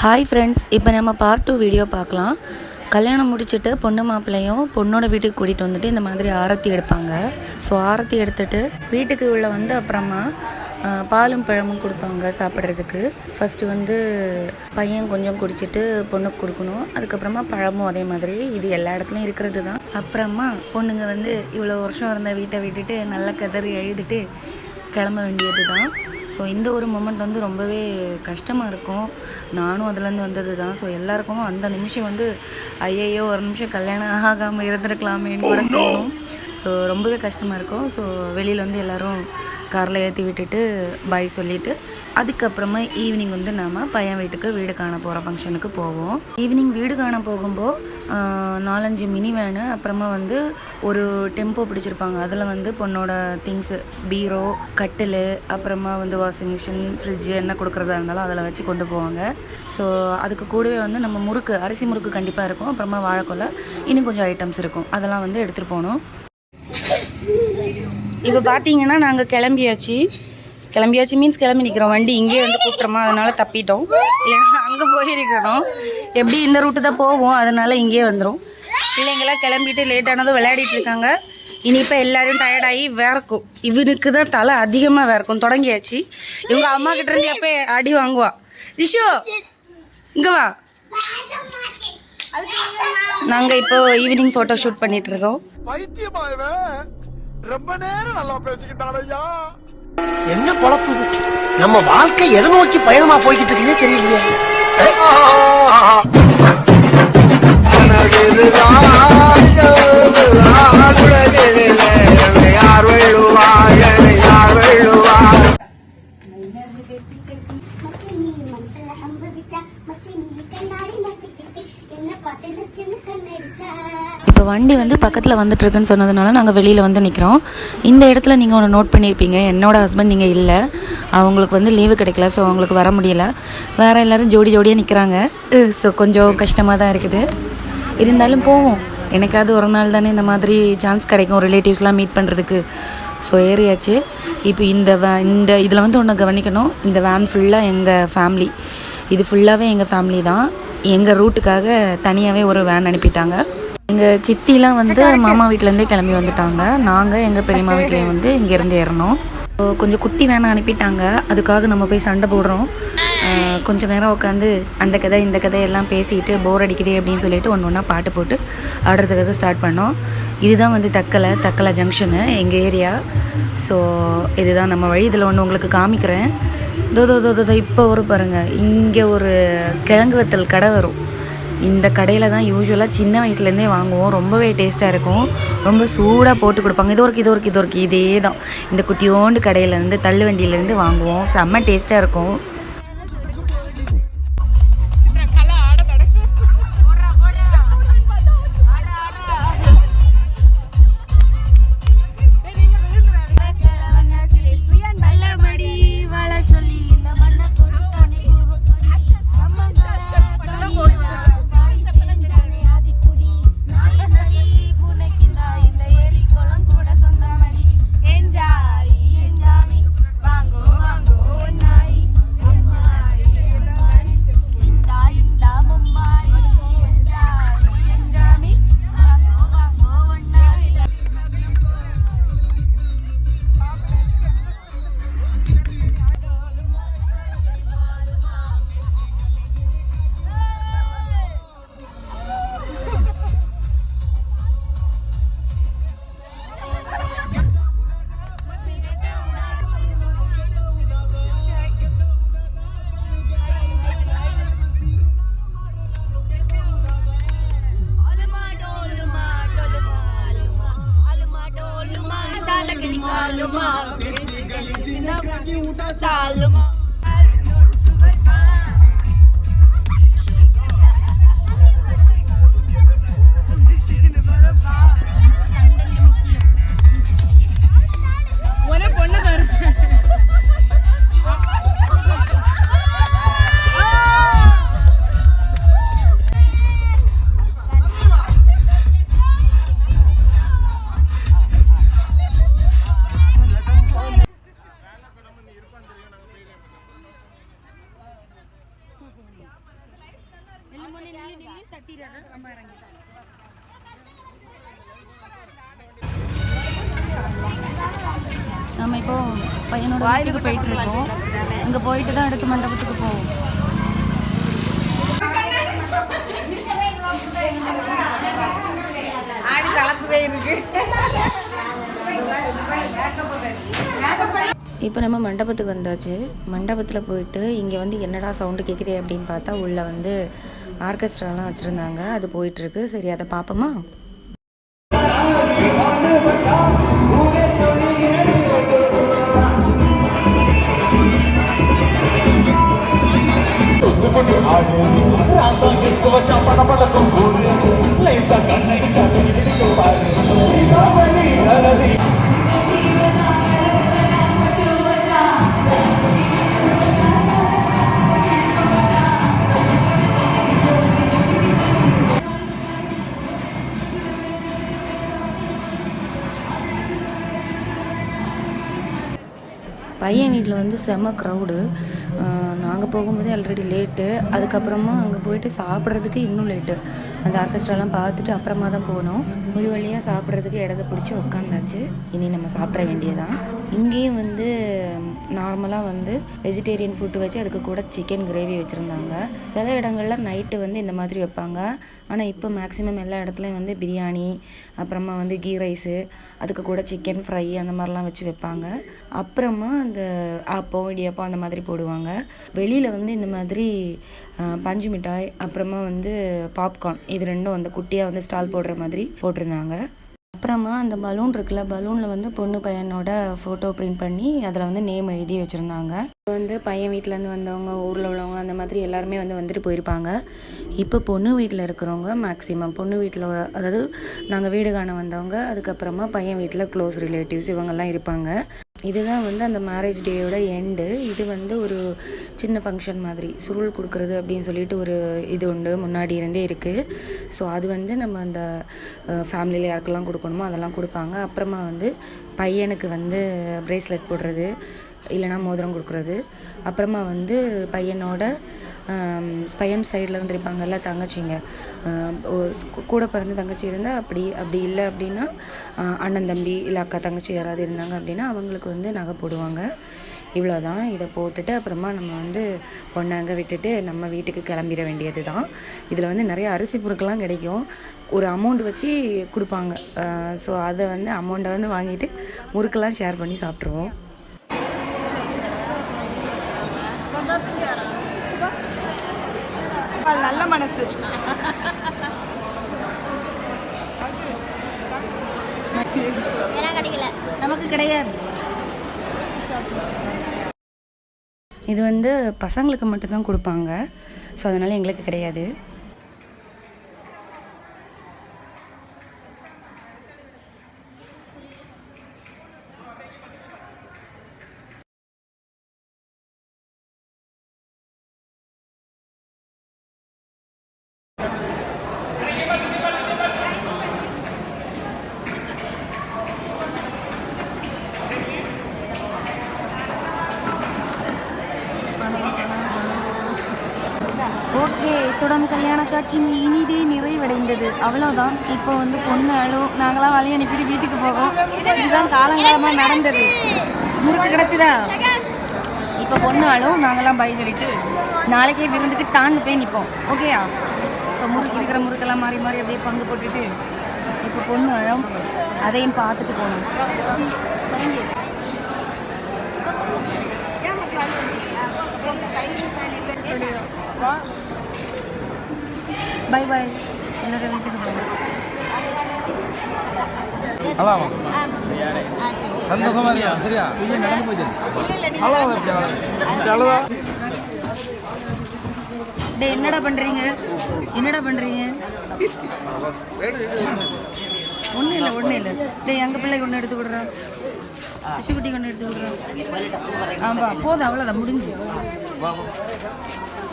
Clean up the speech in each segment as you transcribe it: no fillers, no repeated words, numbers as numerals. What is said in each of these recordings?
Hi friends, இப்போ நம்ம part 2 video பார்க்கலாம். கல்யாணம் முடிச்சுட்டு பொண்ணு மாப்பிள்ளையும் பொண்ணோட வீட்டுக்கு கூட்டிகிட்டு வந்துட்டு இந்த மாதிரி ஆரத்தி எடுப்பாங்க. ஸோ ஆரத்தி எடுத்துகிட்டு வீட்டுக்கு உள்ள வந்து அப்புறமா பாலும் பழமும் கொடுப்பாங்க சாப்பிட்றதுக்கு. ஃபஸ்ட்டு வந்து பையன் கொஞ்சம் குடிச்சிட்டு பொண்ணுக்கு கொடுக்கணும். அதுக்கப்புறமா பழமும் அதே மாதிரி. இது எல்லா இடத்துலையும் இருக்கிறது தான். அப்புறமா பொண்ணுங்க வந்து இவ்வளோ வருஷம் இருந்த வீட்டை விட்டுட்டு நல்லா கதறி எழுதிட்டு கிளம்ப வேண்டியது தான். ஸோ இந்த ஒரு மொமெண்ட் வந்து ரொம்பவே கஷ்டமாக இருக்கும். நானும் அதுலேருந்து வந்தது தான். ஸோ எல்லாருக்கும் அந்த நிமிஷம் வந்து ஐயையோ ஒரு நிமிஷம் கல்யாணம் ஆகாமல் இருந்திருக்கலாமேன்னு கூட தோணும். ஸோ ரொம்பவே கஷ்டமாக இருக்கும். ஸோ வெளியில் வந்து எல்லோரும் காரில் ஏற்றி விட்டுட்டு பாய் சொல்லிவிட்டு அதுக்கப்புறமா ஈவினிங் வந்து நாம் பையன் வீட்டுக்கு வீடு காண போகிற ஃபங்க்ஷனுக்கு போவோம். ஈவினிங் வீடு காண போகும்போது 4-5 மினி வேனு, அப்புறமா வந்து ஒரு டெம்போ பிடிச்சிருப்பாங்க. அதில் வந்து பொண்ணோட திங்ஸு, பீரோ, கட்டில், அப்புறமா வந்து வாஷிங் மிஷின், ஃப்ரிட்ஜு என்ன கொடுக்குறதா இருந்தாலும் அதில் வச்சு கொண்டு போவாங்க. ஸோ அதுக்கு கூடவே வந்து நம்ம முறுக்கு, அரிசி முறுக்கு கண்டிப்பாக இருக்கும். அப்புறமா வாழைக்கொலை, இன்னும் கொஞ்சம் ஐட்டம்ஸ் இருக்கும். அதெல்லாம் வந்து எடுத்துகிட்டு போகணும். இப்போ பார்த்தீங்கன்னா நாங்கள் கிளம்பியாச்சு மீன்ஸ் கிளம்பி நிற்கிறோம். வண்டி இங்கேயே வந்து கூட்டுறோமா, அதனால் தப்பிட்டோம். இல்லைன்னா அங்கே போயிருக்கணும். எப்படி இந்த ரூட்டு தான் போவோம், அதனால் இங்கேயே வந்துடும். பிள்ளைங்களாம் கிளம்பிட்டு லேட்டானதும் விளையாடிட்டு இருக்காங்க. இனிப்போ எல்லோரும் டயர்டாகி வேர்க்கும். இவனுக்கு தான் தலை அதிகமாக வேர்க்கும். தொடங்கியாச்சு. இவங்க அம்மா கிட்ட இருந்து எப்போ அடி வாங்குவா. ரிஷு இங்கே வா. நாங்கள் இப்போ ஈவினிங் ஃபோட்டோ ஷூட் பண்ணிட்டு இருக்கோம். ரொம்ப நேரம் நல்லா பேசிக்கிட்டாரையா. என்ன பொழப்பு நம்ம வாழ்க்கை எதை நோக்கி பயணமா போய்கிட்டு இருக்குன்னே தெரியலையே. இப்போ வண்டி வந்து பக்கத்தில் வந்துட்டுருக்குன்னு சொன்னதுனால நாங்கள் வெளியில் வந்து நிற்கிறோம். இந்த இடத்துல நீங்கள் ஒன்று நோட் பண்ணியிருப்பீங்க, என்னோடய ஹஸ்பண்ட் நீங்கள் இல்லை, அவங்களுக்கு வந்து லீவு கிடைக்கல. ஸோ அவங்களுக்கு வர முடியல. வேறு எல்லோரும் ஜோடியாக நிற்கிறாங்க. ஸோ கொஞ்சம் கஷ்டமாக தான் இருக்குது. இருந்தாலும் போவோம். எனக்காவது ஒரு நாள் தானே இந்த மாதிரி சான்ஸ் கிடைக்கும் ரிலேட்டிவ்ஸ்லாம் மீட் பண்ணுறதுக்கு. ஸோ ஏறியாச்சு. இப்போ இந்த இதில் வந்து ஒன்று கவனிக்கணும். இந்த வேன் ஃபுல்லாக எங்கள் ஃபேமிலி, இது ஃபுல்லாகவே எங்கள் ஃபேமிலி தான். எங்கள் ரூட்டுக்காக தனியாகவே ஒரு வேன் அனுப்பிட்டாங்க. எங்கள் சித்திலாம் வந்து மாமா வீட்டிலேருந்தே கிளம்பி வந்துட்டாங்க. நாங்கள் எங்கள் பெரியம்மா வீட்லேயும் வந்து இங்கேருந்து ஏறணும். கொஞ்சம் குட்டி வேனை அனுப்பிட்டாங்க. அதுக்காக நம்ம போய் சண்டை போடுறோம். கொஞ்சம் நேரம் உட்காந்து அந்த கதை இந்த கதையெல்லாம் பேசிட்டு போர் அடிக்குது அப்படின்னு சொல்லிட்டு ஒன்று ஒன்றா பாட்டு போட்டு ஆடுறதுக்காக ஸ்டார்ட் பண்ணோம். இதுதான் வந்து தக்கலை ஜங்ஷனு எங்கள் ஏரியா. ஸோ இதுதான் நம்ம வழி. இதில் ஒன்று உங்களுக்கு காமிக்கிறேன். தோ இப்போ ஒரு பாருங்கள், இங்கே ஒரு கிழங்கு வத்தல் கடை வரும். இந்த கடையில் தான் யூஸ்வலாக சின்ன வயசுலேருந்தே வாங்குவோம். ரொம்பவே டேஸ்ட்டாக இருக்கும். ரொம்ப சூடாக போட்டு கொடுப்பாங்க. இது ஒரு இதே தான். இந்த குட்டியோண்டு கடையிலேருந்து தள்ளு வண்டியிலேருந்து வாங்குவோம். செம்ம டேஸ்ட்டாக இருக்கும். Salma. நம்ம இப்போ பையனோட வீட்டுக்கு போயிட்டு இருக்கோம். அங்கே போயிட்டு தான் அடுத்த மண்டபத்துக்கு போவோம். ஆடி தளர்த்துவே இருக்கு. இப்போ நம்ம மண்டபத்துக்கு வந்தாச்சு. மண்டபத்தில் போயிட்டு இங்கே வந்து என்னடா சவுண்டு கேட்குதே அப்படின்னு பார்த்தா உள்ளே வந்து ஆர்கெஸ்ட்ராலாம் வச்சுருந்தாங்க. அது போயிட்டுருக்கு. சரி, அதை பார்ப்போமா? பையன் வீட்டில் வந்து செம்ம க்ரௌடு. நாங்கள் போகும்போதே ஆல்ரெடி லேட்டு. அதுக்கப்புறமா அங்கே போயிட்டு சாப்பிட்றதுக்கு இன்னும் லேட்டு. அந்த ஆர்கெஸ்ட்ராலாம் பார்த்துட்டு அப்புறமா தான் போனோம். ஒரு வழியாக சாப்பிட்றதுக்கு இடத்த பிடிச்சி உட்காந்தாச்சு. இனி நம்ம சாப்பிட வேண்டியதான். இங்கேயும் வந்து நார்மலாக வந்து வெஜிடேரியன் ஃபுட்டு வச்சு அதுக்கு கூட சிக்கன் கிரேவி வச்சுருந்தாங்க. சில இடங்களில் நைட்டு வந்து இந்த மாதிரி வைப்பாங்க. ஆனால் இப்போ மேக்ஸிமம் எல்லா இடத்துலையும் வந்து பிரியாணி, அப்புறமா வந்து கீ ரைஸு, அதுக்கு கூட சிக்கன் ஃப்ரை அந்த மாதிரிலாம் வச்சு வைப்பாங்க. அப்புறமா அந்த ஆப்பம் இடியாப்பம் அந்த மாதிரி போடுவாங்க. வெளியில் வந்து இந்த மாதிரி பஞ்சு மிட்டாய், அப்புறமா வந்து பாப்கார்ன், இது ரெண்டும் வந்து குட்டியாக வந்து ஸ்டால் போடுற மாதிரி போட்டிருந்தாங்க. அப்புறமா அந்த பலூன் இருக்குல்ல, பலூனில் வந்து பொண்ணு பையனோட ஃபோட்டோ பிரிண்ட் பண்ணி அதில் வந்து நேம் எழுதி வச்சுருந்தாங்க. வந்து பையன் வீட்டிலேருந்து வந்தவங்க, ஊரில் உள்ளவங்க அந்த மாதிரி எல்லாருமே வந்து வந்துட்டு போயிருப்பாங்க. இப்போ பொண்ணு வீட்டில் இருக்கிறவங்க மேக்ஸிமம் பொண்ணு வீட்டில் அதாவது நாங்கள் வீடு காண வந்தவங்க, அதுக்கப்புறமா பையன் வீட்டில் க்ளோஸ் ரிலேட்டிவ்ஸ் இவங்கெல்லாம் இருப்பாங்க. இதுதான் வந்து அந்த மேரேஜ் டேயோட எண்டு. இது வந்து ஒரு சின்ன ஃபங்க்ஷன் மாதிரி சுருள் கொடுக்குறது அப்படின்னு சொல்லிட்டு ஒரு இது உண்டு, முன்னாடி இருந்தே இருக்குது. ஸோ அது வந்து நம்ம அந்த ஃபேமிலியில் யாருக்கெல்லாம் கொடுக்கணுமோ அதெல்லாம் கொடுப்பாங்க. அப்புறமா வந்து பையனுக்கு வந்து ப்ரேஸ்லெட் போடுறது, இல்லைனா மோதிரம் கொடுக்குறது. அப்புறமா வந்து பையன் சைடில் இருந்திருப்பாங்கல்ல தங்கச்சிங்க, கூட பிறந்த தங்கச்சி இருந்தால் அப்படி இல்லை அப்படின்னா அண்ணன் தம்பி இல்லை அக்கா தங்கச்சி யாராவது இருந்தாங்க அப்படின்னா அவங்களுக்கு வந்து நகை போடுவாங்க. இவ்வளோதான். இதை போட்டுட்டு அப்புறமா நம்ம வந்து பொண்ணாங்க விட்டுட்டு நம்ம வீட்டுக்கு கிளம்பிட வேண்டியது தான். இதில் வந்து நிறைய அரிசி பொருட்கள்லாம் கிடைக்கும். ஒரு அமௌண்ட் வச்சு கொடுப்பாங்க. ஸோ அதை வந்து அமௌண்ட்டை வந்து வாங்கிட்டு முறுக்கெல்லாம் ஷேர் பண்ணி சாப்பிட்ருவோம். நல்ல மனசு. நமக்கு கிடையாது. இது வந்து பசங்களுக்கு மட்டும்தான் கொடுப்பாங்க. ஸோ அதனால் எங்களுக்கு கிடையாது. ஓகே, இத்துடன் கல்யாண காட்சி இனிதே நிறைவடைந்தது. அவ்வளோதான். இப்போ வந்து பொண்ணு அழும், நாங்களாம் வழி அனுப்பிட்டு வீட்டுக்கு போவோம். இதுதான் காலங்காலமாக நடந்தது. முறுக்கு கிடச்சிதா? இப்போ பொண்ணு அழும், நாங்களாம் பை சொல்லிட்டு நாளைக்கே விருந்துக்கு டான்னு போய் நிற்போம். ஓகேயா? ஸோ முறுக்கு இருக்கிற முறுக்கெல்லாம் மாறி மாறி அப்படியே பங்கு போட்டுட்டு இப்போ பொண்ணு அழும், அதையும் பார்த்துட்டு போகணும். பை பை, எல்லாரும் வீட்டுக்கு போகணும். சந்தோஷமா இருக்கியா? சரியா? நடந்து போச்சு. டே, என்னடா பண்ணுறீங்க? ஒன்றும் இல்லை. டே, எங்கள் பிள்ளைக்கு ஒன்று எடுத்து விடுறோம், பிசுக்குட்டிக்கு ஒன்று எடுத்து விடுறோம். ஆமாம், போதும், அவ்வளோதான், முடிஞ்சு.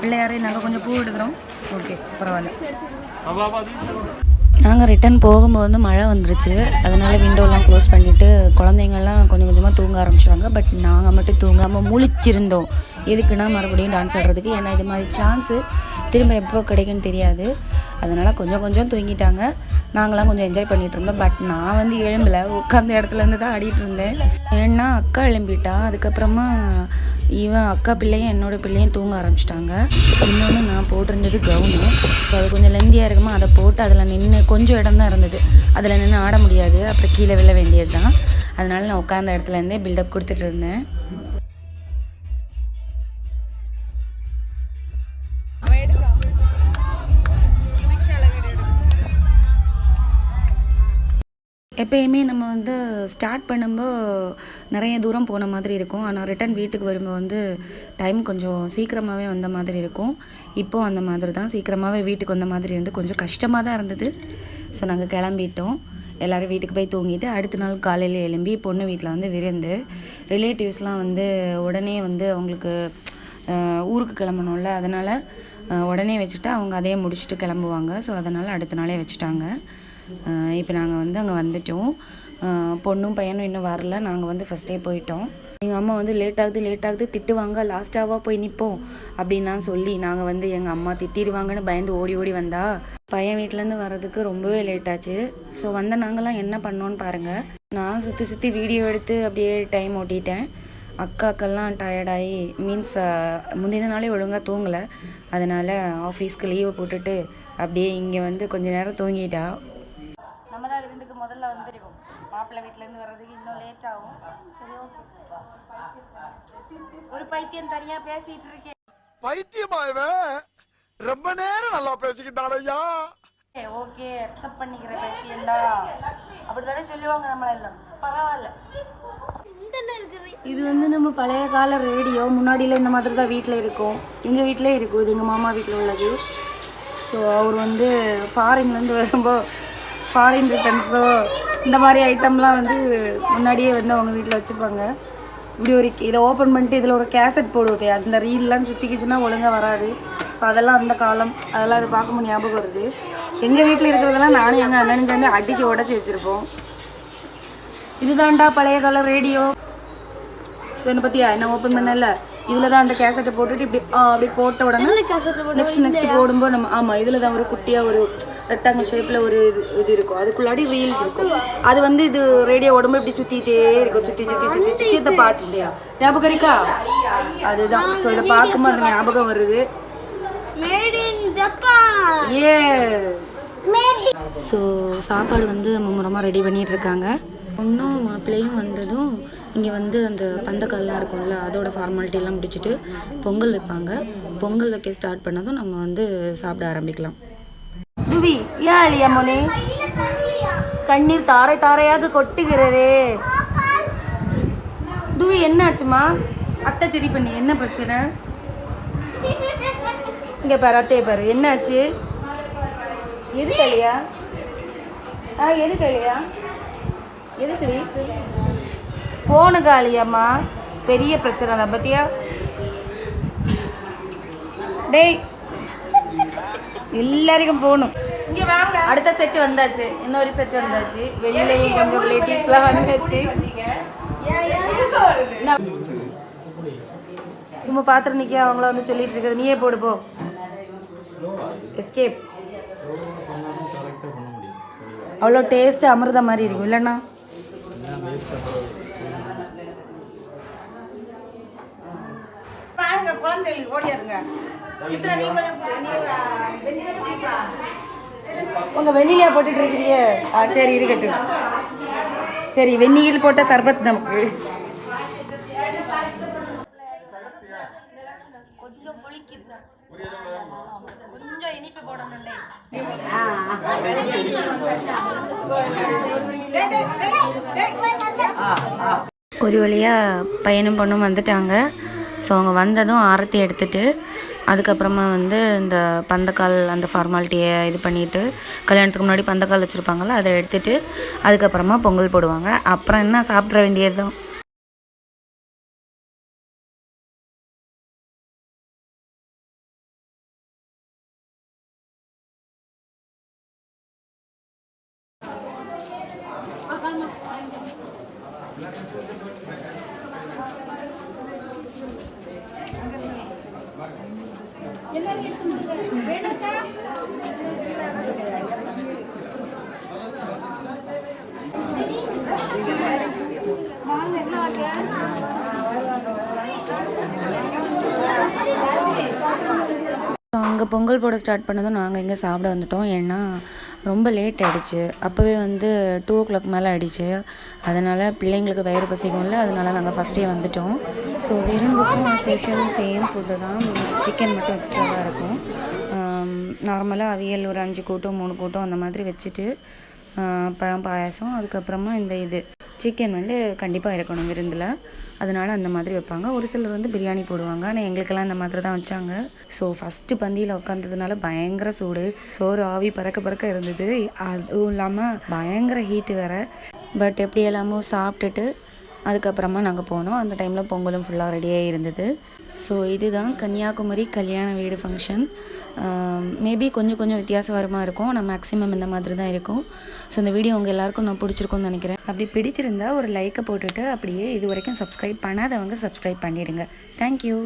பிள்ளையாரே நாங்கள் கொஞ்சம் பூ எடுக்கிறோம். ஓகே, பரவாயில்ல. நாங்கள் ரிட்டன் போகும்போது வந்து மழை வந்துருச்சு. அதனால் விண்டோலாம் க்ளோஸ் பண்ணிவிட்டு குழந்தைங்கள்லாம் கொஞ்சம் கொஞ்சமாக தூங்க ஆரம்பிச்சிட்டாங்க. பட் நாங்கள் மட்டும் தூங்காமல் முழிச்சிருந்தோம். எதுக்குன்னா மறுபடியும் டான்ஸ் ஆடுறதுக்கு. ஏன்னா இது மாதிரி சான்ஸு திரும்ப எப்போ கிடைக்குன்னு தெரியாது. அதனால் கொஞ்சம் கொஞ்சம் தூங்கிட்டாங்க. நாங்களாம் கொஞ்சம் என்ஜாய் பண்ணிகிட்டு இருந்தோம். பட் நான் வந்து எழும்பலை, உட்காந்த இடத்துலேருந்து தான் ஆடிட்டு இருந்தேன். ஏன்னா அக்கா எழும்பிட்டா. அதுக்கப்புறமா இவன் அக்கா பிள்ளையும் என்னோடய பிள்ளையும் தூங்க ஆரம்பிச்சிட்டாங்க. இன்னொன்று நான் போட்டிருந்தது கவுனு. ஸோ அது கொஞ்சம் லெந்தியாக இருக்குமா, அதை போட்டு அதில் நின்று கொஞ்சம் இடம் தான் இருந்தது, அதில் நின்று ஆட முடியாது, அப்புறம் கீழே விழ வேண்டியது தான். அதனால் நான் உட்காந்த இடத்துலேருந்தே பில்டப் கொடுத்துட்டு இருந்தேன். எப்பயுமே நம்ம வந்து ஸ்டார்ட் பண்ணும்போது நிறைய தூரம் போன மாதிரி இருக்கும். ஆனால் ரிட்டன் வீட்டுக்கு வரும்போது வந்து டைம் கொஞ்சம் சீக்கிரமாகவே வந்த மாதிரி இருக்கும். இப்போது அந்த மாதிரி தான் சீக்கிரமாகவே வீட்டுக்கு வந்த மாதிரி இருந்து கொஞ்சம் கஷ்டமாக தான் இருந்தது. ஸோ நாங்கள் கிளம்பிட்டோம். எல்லோரும் வீட்டுக்கு போய் தூங்கிட்டு அடுத்த நாள் காலையில் எழும்பி பொண்ணு வீட்டில் வந்து விருந்து. ரிலேட்டிவ்ஸ்லாம் வந்து உடனே வந்து அவங்களுக்கு ஊருக்கு கிளம்பணும்ல, அதனால் உடனே வச்சுட்டு அவங்க அதையே முடிச்சுட்டு கிளம்புவாங்க. ஸோ அதனால் அடுத்த நாளே வச்சுட்டாங்க. இப்போ நாங்கள் வந்து அங்கே வந்துட்டோம். பொண்ணும் பையனும் இன்னும் வரல. நாங்கள் வந்து ஃபஸ்ட்டே போயிட்டோம். எங்கள் அம்மா வந்து லேட் ஆகுது திட்டுவாங்க, லாஸ்ட்டாவாக போய் நிற்போம் அப்படின்லாம் சொல்லி நாங்கள் வந்து எங்கள் அம்மா திட்டிடுவாங்கன்னு பயந்து ஓடி ஓடி வந்தா. பையன் வீட்டிலேருந்து வர்றதுக்கு ரொம்பவே லேட் ஆச்சு. ஸோ வந்த நாங்களாம் என்ன பண்ணோன்னு பாருங்கள். நான் சுற்றி வீடியோ எடுத்து அப்படியே டைம் ஓட்டிட்டேன். அக்காக்கெல்லாம் டயர்டாகி மீன்ஸ் முந்தின நாளே ஒழுங்காக தூங்கலை. அதனால் ஆஃபீஸ்க்கு லீவை போட்டுட்டு அப்படியே இங்கே வந்து கொஞ்சம் நேரம் தூங்கிட்டா. நம்ம தான் விருந்துக்கு முதல்ல வந்துருக்கோம். மாப்பிள்ளை வீட்டிலேருந்து வர்றதுக்கு இன்னும் லேட் ஆகும். சரி, ஓகே. ஒரு பைத்தியம் தனியாக பேசிகிட்டு இருக்கேன். பைத்தியமாயவே ரொம்ப நேரம் நல்லா பேசிக்கிட்டாலையா. ஓகே, அக்செப்ட் பண்ணிக்கிற பைத்தியம்தான். அப்படி தானே சொல்லுவாங்க நம்மளெல்லாம். பரவாயில்ல. இது வந்து நம்ம பழைய கால ரேடியோ. முன்னாடியில் இந்த மாதிரி தான் வீட்டில் இருக்கும். எங்கள் வீட்டிலே இருக்கும். இது எங்கள் மாமா வீட்டில் உள்ளது. ஸோ அவர் வந்து ஃபாரின்லேருந்து வரும்போது ஃபாரின் ரிட்டர்ன்ஸோ இந்த மாதிரி ஐட்டம்லாம் வந்து முன்னாடியே வந்து அவங்க வீட்டில் வச்சுருப்பாங்க. இப்படி ஒரு இதை ஓப்பன் பண்ணிட்டு இதில் ஒரு கேசட் போடுவோம். அந்த ரீல்லாம் சுற்றிக்கிச்சுன்னா ஒழுங்காக வராது. ஸோ அதெல்லாம் அந்த காலம், அதெல்லாம் அது பார்க்கும்போது ஞாபகம் வருது. எங்கள் வீட்டில் இருக்கிறதெல்லாம் நானும் எங்கள் அண்ணனும் சேர்ந்து அடித்து உடச்சி வச்சுருப்போம். இதுதான்டா பழைய கால ரேடியோ. ஸோ என்னை பற்றியா என்ன ஓப்பன் பண்ணல, இதில் தான் அந்த கேசட்டை போட்டுட்டு இப்படி அப்படி போட்ட உடனே நெக்ஸ்ட் போடும்போது நம்ம ஆமாம் இதில் தான் ஒரு குட்டியாக ஒரு ரெக்டாங்கிள் ஷேப்பில் ஒரு இது இருக்கும். அதுக்குள்ளாடி ரீல்ஸ் இருக்கும். அது வந்து இது ரேடியோ உடம்பு இப்படி சுற்றிட்டே இருக்கும். சுற்றி இந்த பாட்டு இல்லையா ஞாபகம் இருக்கா? அதுதான். ஸோ இதை பார்க்கும்போது அந்த ஞாபகம் வருது. எஸ். ஸோ சாப்பாடு வந்து மும்முரமாக ரெடி பண்ணிகிட்டு இருக்காங்க. பொண்ணும் மாப்பிள்ளையும் வந்ததும் இங்கே வந்து அந்த பந்தக்கால்லாம் இருக்கும்ல, அதோட ஃபார்மாலிட்டிலாம் முடிச்சுட்டு பொங்கல் வைப்பாங்க. பொங்கல் வைக்க ஸ்டார்ட் பண்ணதும் நம்ம வந்து சாப்பிட ஆரம்பிக்கலாம். துவி ஏன் இல்லையா மோனே, கண்ணீர் தாரை தாரையாக கொட்டுகிறதே. துவி என்னாச்சுமா? அத்தை சரி பண்ணி என்ன பிரச்சனை? இங்கே பாரு, அத்தையை பாரு, என்னாச்சு? எது கழியா? எது கழியா? எது கழி? ஃபோனு காலியாம்மா. பெரிய பிரச்சனை தான் பத்தியா? டேய் எல்லாருக்கும் போகணும். அடுத்த செட் வந்தாச்சு, இன்னொரு செட் வந்தாச்சு. வெளியிலையும் கொஞ்சம் ரிலேட்டிவ்ஸ்லாம் வந்துச்சு. சும்மா பாத்திரம் நிற்க அவங்கள வந்து சொல்லிட்டு இருக்குது. நீயே போடு போ. எஸ்கேப். அவ்வளோ டேஸ்ட்டு அமிர்த மாதிரி இருக்கும் இல்லைண்ணா? பாருங்க குழந்தைகளுக்கு ஓடியாருங்க. உங்க வெந்நீரியா போட்டுட்டு இருக்கிறிய? சரி இருக்கட்டும். சரி, வெந்நீர் போட்ட சர்பத் நமக்கு. கொஞ்சம் புளிக்குது, கொஞ்சம் இனிப்பு போடணும். ஒரு வழியாக பையனும் பொண்ணும் வந்துட்டாங்க. ஸோ அவங்க வந்ததும் ஆரத்தி எடுத்துகிட்டு அதுக்கப்புறமா வந்து இந்த பந்தக்கால் அந்த ஃபார்மாலிட்டியை இது பண்ணிவிட்டு, கல்யாணத்துக்கு முன்னாடி பந்தக்கால் வச்சுருப்பாங்கள்ல, அதை எடுத்துகிட்டு அதுக்கப்புறமா பொங்கல் போடுவாங்க. அப்புறம் என்ன சாப்பிட்ற வேண்டியது தான். அங்கே பொங்கல் போட ஸ்டார்ட் பண்ணதும் நாங்கள் இங்கே சாப்பிட வந்துட்டோம். ஏன்னா ரொம்ப லேட் ஆகிடுச்சு. அப்போவே வந்து 2 o'clock மேலே ஆகிடுச்சு. அதனால் பிள்ளைங்களுக்கு வயிறு பசிக்கும்ல, அதனால நாங்கள் ஃபஸ்ட்டே வந்துட்டோம். ஸோ விருந்துக்கும் ஸ்பெஷல் சேம் ஃபுட்டு தான். சிக்கன் மட்டும் எக்ஸ்ட்ராவாக இருக்கும். நார்மலாக அவியல் ஒரு 5 கூட்டம் 3 கூட்டம் அந்த மாதிரி வச்சுட்டு பழம் பாயாசம், அதுக்கப்புறமா இந்த சிக்கன் வந்து கண்டிப்பாக இருக்கணும் விருந்தில். அதனால் அந்த மாதிரி வைப்பாங்க. ஒரு சிலர் வந்து பிரியாணி போடுவாங்க. ஆனால் எங்களுக்கெல்லாம் அந்த மாதிரி தான் வச்சாங்க. ஸோ ஃபஸ்ட்டு பந்தியில் உட்காந்ததுனால பயங்கர சூடு, சோறு ஆவி பறக்க இருந்தது. அதுவும் இல்லாமல் பயங்கர ஹீட்டு வேறு. பட் எப்படி எல்லாமோ சாப்பிட்டுட்டு அதுக்கப்புறமா நாங்கள் போனோம். அந்த டைமில் பொங்கலும் ஃபுல்லாக ரெடியாக இருந்தது. ஸோ இதுதான் கன்னியாகுமரி கல்யாண வீடு ஃபங்க்ஷன். மேபி கொஞ்சம் வித்தியாசமாக இருக்கும். ஆனால் மேக்ஸிமம் இந்த மாதிரி தான் இருக்கும். ஸோ இந்த வீடியோ உங்கள் எல்லாருக்கும் நான் பிடிச்சிருக்கும்னு நினைக்கிறேன். அப்படி பிடிச்சிருந்தா ஒரு லைக்கை போட்டுட்டு அப்படியே இது வரைக்கும் சப்ஸ்கிரைப் பண்ணாதவங்க சப்ஸ்கிரைப் பண்ணிவிடுங்க. தேங்க்யூ.